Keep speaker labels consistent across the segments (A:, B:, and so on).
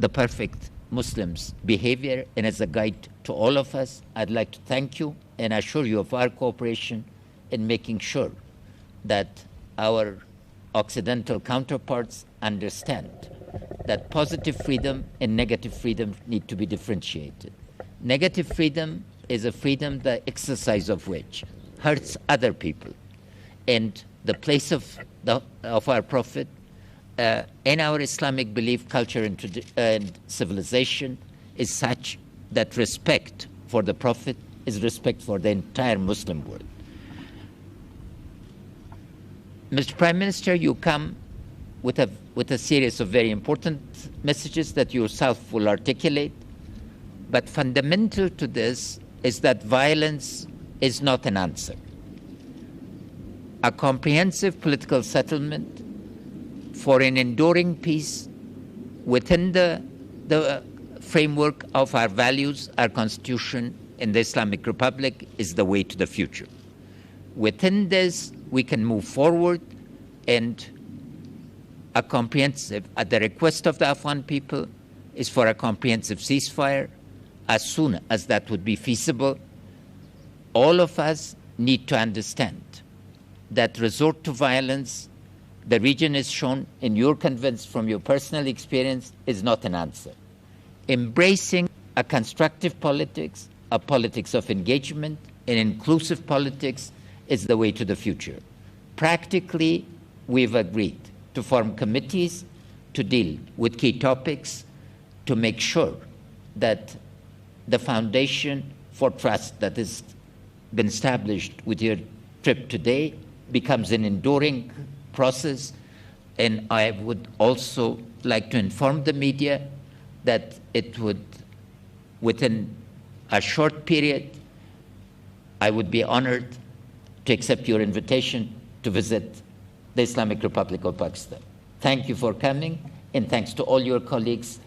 A: the perfect Muslim's behavior and as a guide to all of us. I'd like to thank you and assure you of our cooperation in making sure that our Occidental counterparts understand that positive freedom and negative freedom need to be differentiated. Negative freedom is a freedom, the exercise of which hurts other people. And the place of our Prophet in our Islamic belief, culture, and civilization is such that respect for the Prophet is respect for the entire Muslim world. Mr. Prime Minister, you come with a series of very important messages that you yourself will articulate, but fundamental to this is that violence is not an answer. A comprehensive political settlement for an enduring peace within the framework of our values, our constitution, and the Islamic Republic is the way to the future. Within this, we can move forward, and a comprehensive, at the request of the Afghan people, is for a comprehensive ceasefire as soon as that would be feasible. All of us need to understand that resort to violence, the region is shown, and you're convinced from your personal experience, is not an answer. Embracing a constructive politics, a politics of engagement, an inclusive politics is the way to the future. Practically, we've agreed to form committees to deal with key topics to make sure that the foundation for trust that has been established with your trip today becomes an enduring process. And I would also like to inform the media that it would, within a short period, I would be honored to accept your invitation to visit the Islamic Republic of Pakistan. Thank you for coming, and thanks to all your colleagues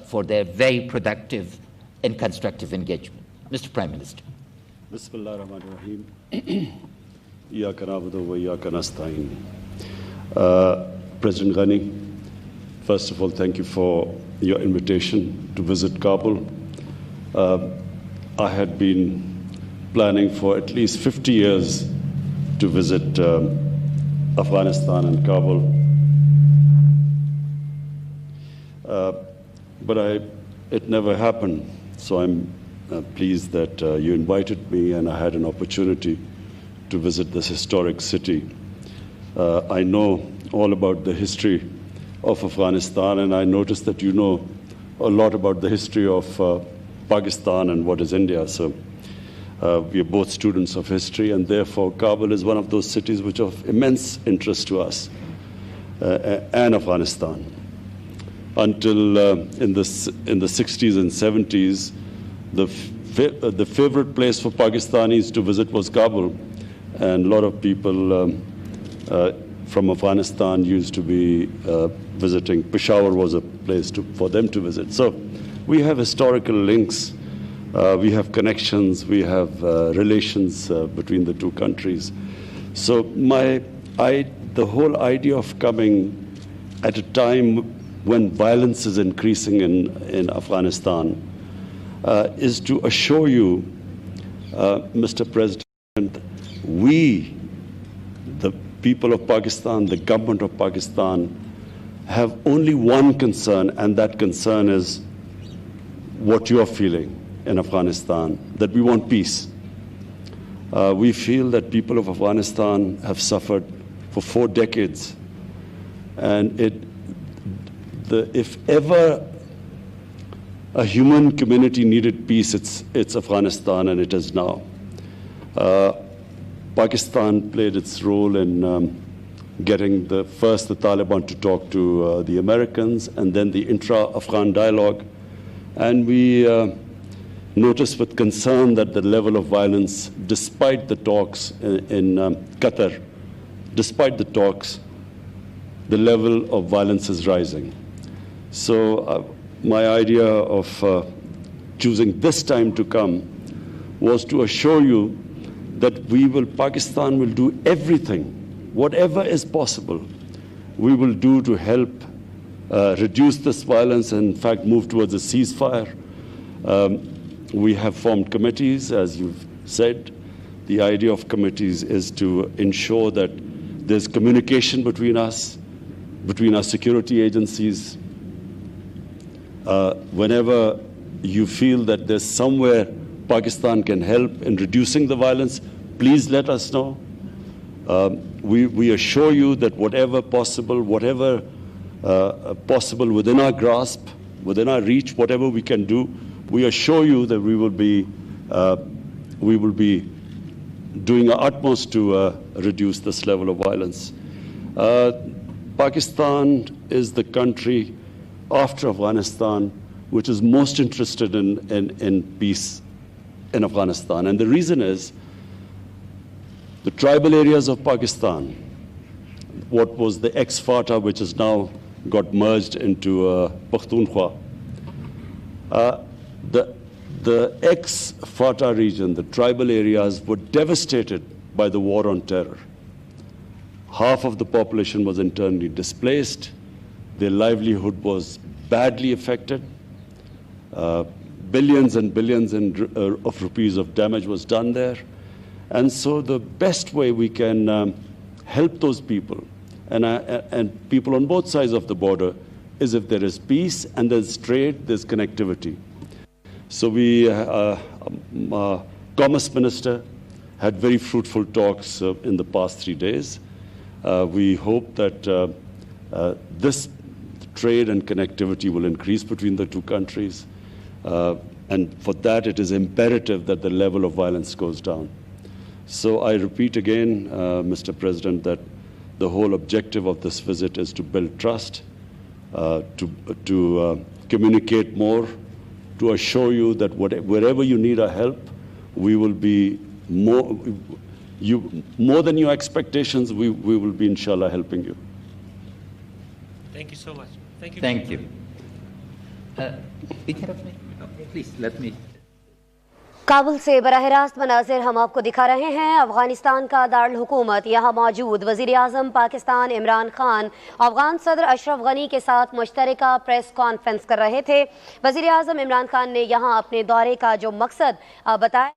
A: for their very productive and constructive engagement. Mr. Prime Minister.
B: Bismillah ar-Rahman ar-Rahim. Iyaka na'budu wa iyaka nasta'in. President Ghani, first of all, thank you for your invitation to visit Kabul. I had been planning for at least 50 years to visit Afghanistan and Kabul. But it never happened. So I'm pleased that you invited me and I had an opportunity to visit this historic city. I know all about the history of Afghanistan, and I noticed that you know a lot about the history of Pakistan and what is India. So we are both students of history, and therefore Kabul is one of those cities which are of immense interest to us and Afghanistan. Until in the 60s and 70s, the favorite place for Pakistanis to visit was Kabul, and a lot of people from Afghanistan used to be visiting. Peshawar was a place for them to visit. So we have historical links. We have connections, we have relations between the two countries. So the whole idea of coming at a time when violence is increasing in Afghanistan is to assure you, Mr. President, we, the people of Pakistan, the government of Pakistan, have only one concern, and that concern is what you are feeling in Afghanistan, that we want peace. We feel that people of Afghanistan have suffered for 4 decades, and if ever a human community needed peace, it's Afghanistan, and it is now. Pakistan played its role in getting the Taliban to talk to the Americans, and then the intra-Afghan dialogue. And we noticed with concern that the level of violence, despite the talks in Qatar, despite the talks, the level of violence is rising. So my idea of choosing this time to come was to assure you that Pakistan will do everything, whatever is possible, we will do to help reduce this violence and, in fact, move towards a ceasefire. We have formed committees, as you've said. The idea of committees is to ensure that there's communication between us, between our security agencies. Whenever you feel that there's somewhere Pakistan can help in reducing the violence, please let us know. We assure you that whatever possible within our grasp, within our reach, whatever we can do, we assure you that we will be doing our utmost to reduce this level of violence. Pakistan is the country after Afghanistan which is most interested in peace in Afghanistan. And the reason is the tribal areas of Pakistan, what was the ex-FATA, which has now got merged into Pakhtunkhwa. The ex-FATA region, the tribal areas, were devastated by the war on terror. Half of the population was internally displaced. Their livelihood was badly affected. Billions and billions of rupees of damage was done there. And so the best way we can help those people and people on both sides of the border is if there is peace and there's trade, there's connectivity. So Commerce Minister had very fruitful talks in the past 3 days. We hope that this trade and connectivity will increase between the two countries. And for that, it is imperative that the level of violence goes down. So I repeat again, Mr. President, that the whole objective of this visit is to build trust, to communicate more, to assure you that wherever you need our help, we will be more than your expectations, we will be, inshallah, helping you.
C: Thank you so much. Thank you.
A: Thank you. Please, let me.
D: Kabul से बराह रास्त मनाजिर हम आपको दिखा रहे हैं। अफगानिस्तान का दारुल हुकूमत यहाँ मौजूद वज़ीर आज़म पाकिस्तान इमरान खान अफगान सदर अशरफ गनी के साथ मुश्तरका प्रेस कॉन्फ्रेंस कर रहे थे। वज़ीर आज़म इमरान खान ने यहाँ अपने दौरे का जो मकसद बताया।